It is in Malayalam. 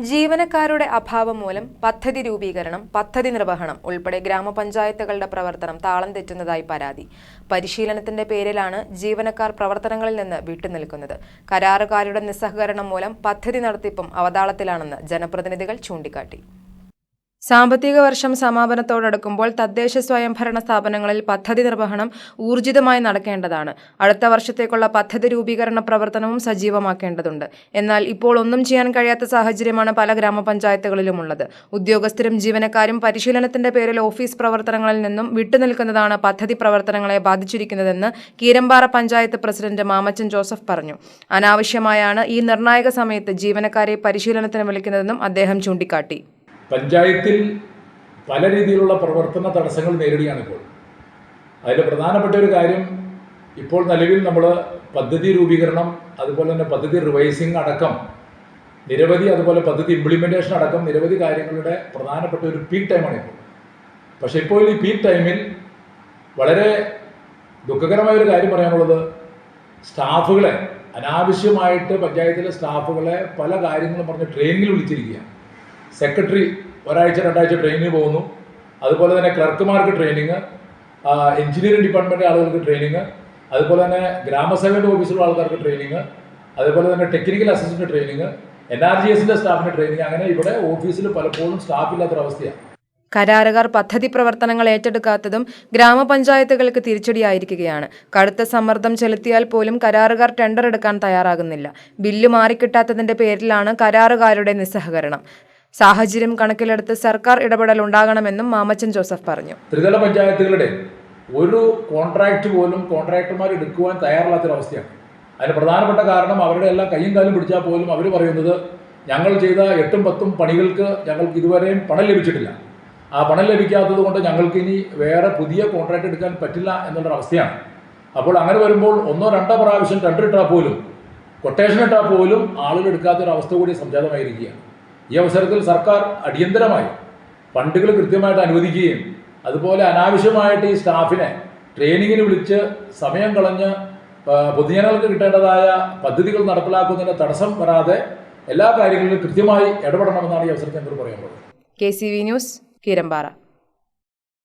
ജീവനക്കാരുടെ അഭാവം മൂലം പദ്ധതി രൂപീകരണം, പദ്ധതി നിർവഹണം ഉൾപ്പെടെ ഗ്രാമപഞ്ചായത്തുകളുടെ പ്രവർത്തനം താളം തെറ്റുന്നതായി പരാതി. പരിശീലനത്തിന്റെ പേരിലാണ് ജീവനക്കാർ പ്രവർത്തനങ്ങളിൽ നിന്ന് വിട്ടുനിൽക്കുന്നത്. കരാറുകാരുടെ നിസ്സഹകരണം മൂലം പദ്ധതി നടത്തിപ്പും അവതാളത്തിലാണെന്ന് ജനപ്രതിനിധികൾ ചൂണ്ടിക്കാട്ടി. സാമ്പത്തിക വർഷം സമാപനത്തോടടുക്കുമ്പോൾ തദ്ദേശ സ്വയംഭരണ സ്ഥാപനങ്ങളിൽ പദ്ധതി നിർവഹണം ഊർജിതമായി നടക്കേണ്ടതാണ്. അടുത്ത വർഷത്തേക്കുള്ള പദ്ധതി രൂപീകരണ പ്രവർത്തനവും സജീവമാക്കേണ്ടതുണ്ട്. എന്നാൽ ഇപ്പോൾ ഒന്നും ചെയ്യാൻ കഴിയാത്ത സാഹചര്യമാണ് പല ഗ്രാമപഞ്ചായത്തുകളിലുമുള്ളത്. ഉദ്യോഗസ്ഥരും ജീവനക്കാരും പരിശീലനത്തിന്റെ പേരിൽ ഓഫീസ് പ്രവർത്തനങ്ങളിൽ നിന്നും വിട്ടുനിൽക്കുന്നതാണ് പദ്ധതി പ്രവർത്തനങ്ങളെ ബാധിച്ചിരിക്കുന്നതെന്ന് കീരമ്പാറ പഞ്ചായത്ത് പ്രസിഡന്റ് മാമച്ചൻ ജോസഫ് പറഞ്ഞു. അനാവശ്യമായാണ് ഈ നിർണായക സമയത്ത് ജീവനക്കാരെ പരിശീലനത്തിന് വിളിക്കുന്നതെന്നും അദ്ദേഹം ചൂണ്ടിക്കാട്ടി. പഞ്ചായത്തിൽ പല രീതിയിലുള്ള പ്രവർത്തന തടസ്സങ്ങൾ നേരിടുകയാണിപ്പോൾ. അതിൽ പ്രധാനപ്പെട്ട ഒരു കാര്യം, ഇപ്പോൾ നിലവിൽ നമ്മൾ പദ്ധതി രൂപീകരണം, അതുപോലെ തന്നെ പദ്ധതി റിവൈസിംഗ് അടക്കം നിരവധി, അതുപോലെ പദ്ധതി ഇംപ്ലിമെൻറ്റേഷൻ അടക്കം നിരവധി കാര്യങ്ങളുടെ പ്രധാനപ്പെട്ട ഒരു പീക്ക് ടൈമാണ് ഇപ്പോൾ. പക്ഷേ ഇപ്പോൾ ഈ പീക്ക് ടൈമിൽ വളരെ ദുഃഖകരമായ ഒരു കാര്യം പറയാനുള്ളത്, സ്റ്റാഫുകളെ അനാവശ്യമായിട്ട് പഞ്ചായത്തിലെ സ്റ്റാഫുകളെ പല കാര്യങ്ങളും പറഞ്ഞ് ട്രെയിനിങ്ങിൽ വിളിച്ചിരിക്കുകയാണ്. സെക്രട്ടറി ഒരാഴ്ച 2 ആഴ്ച ട്രെയിനിങ് പോകുന്നു, അതുപോലെ തന്നെ ക്ലർക്കുമാർക്ക് ട്രെയിനിങ്, എഞ്ചിനീയറിംഗ് ഡിപ്പാർട്ട്മെൻറ്റ് ആളുകൾക്ക് ട്രെയിനിങ്, അതുപോലെ തന്നെ ഗ്രാമസഭയുടെ ഓഫീസിലുള്ള ആൾക്കാർക്ക് ട്രെയിനിങ്, അതുപോലെ തന്നെ ടെക്നിക്കൽ അസിസ്റ്റന്റ് ട്രെയിനിങ്, NRGSന്റെ സ്റ്റാഫിന് ട്രെയിനിങ്. അങ്ങനെ ഇവിടെ ഓഫീസിൽ പലപ്പോഴും സ്റ്റാഫില്ലാത്തൊരവസ്ഥയാണ്. കരാറുകാർ പദ്ധതി പ്രവർത്തനങ്ങൾ ഏറ്റെടുക്കാത്തതും ഗ്രാമപഞ്ചായത്തുകൾക്ക് തിരിച്ചടിയായിരിക്കുകയാണ്. കടുത്ത സമ്മർദ്ദം ചെലുത്തിയാൽ പോലും കരാറുകാർ ടെൻഡർ എടുക്കാൻ തയ്യാറാകുന്നില്ല. ബില്ല് മാറിക്കിട്ടാത്തതിന്റെ പേരിലാണ് കരാറുകാരുടെ നിസ്സഹകരണം. സാഹചര്യം കണക്കിലെടുത്ത് സർക്കാർ ഇടപെടൽ ഉണ്ടാകണമെന്നും മാമച്ചൻ ജോസഫ് പറഞ്ഞു. ത്രിതല പഞ്ചായത്തുകളുടെ ഒരു കോൺട്രാക്ട് പോലും കോൺട്രാക്ടർമാർ എടുക്കുവാൻ തയ്യാറല്ലാത്തൊരവസ്ഥയാണ്. അതിന് പ്രധാനപ്പെട്ട കാരണം, അവരുടെ എല്ലാം കയ്യും കാലും പിടിച്ചാൽ പോലും അവർ പറയുന്നത്, ഞങ്ങൾ ചെയ്ത 8ഉം 10ഉം പണികൾക്ക് ഞങ്ങൾക്ക് ഇതുവരെയും പണം ലഭിച്ചിട്ടില്ല. ആ പണം ലഭിക്കാത്തത് കൊണ്ട് ഞങ്ങൾക്ക് ഇനി വേറെ പുതിയ കോൺട്രാക്ട് എടുക്കാൻ പറ്റില്ല എന്നുള്ളൊരവസ്ഥയാണ്. അപ്പോൾ അങ്ങനെ വരുമ്പോൾ 1 or 2 പ്രാവശ്യം ടെൻഡർ ഇട്ടാൽ പോലും, കൊട്ടേഷൻ ഇട്ടാൽ പോലും ആളുകൾ എടുക്കാത്തൊരവസ്ഥ കൂടി സംജാതമായിരിക്കുകയാണ്. ഈ അവസരത്തിൽ സർക്കാർ അടിയന്തരമായി ഫണ്ടുകൾ കൃത്യമായിട്ട് അനുവദിക്കുകയും, അതുപോലെ അനാവശ്യമായിട്ട് ഈ സ്റ്റാഫിനെ ട്രെയിനിങ്ങിന് വിളിച്ച് സമയം കളഞ്ഞ് പൊതുജനങ്ങൾക്ക് കിട്ടേണ്ടതായ പദ്ധതികൾ നടപ്പിലാക്കുന്നതിന് തടസ്സം വരാതെ എല്ലാ കാര്യങ്ങളിലും കൃത്യമായി ഇടപെടണമെന്നാണ് ഈ അവസരത്തിൽ എന്നോട് പറയാനുള്ളത്. KCV news, Keerampara.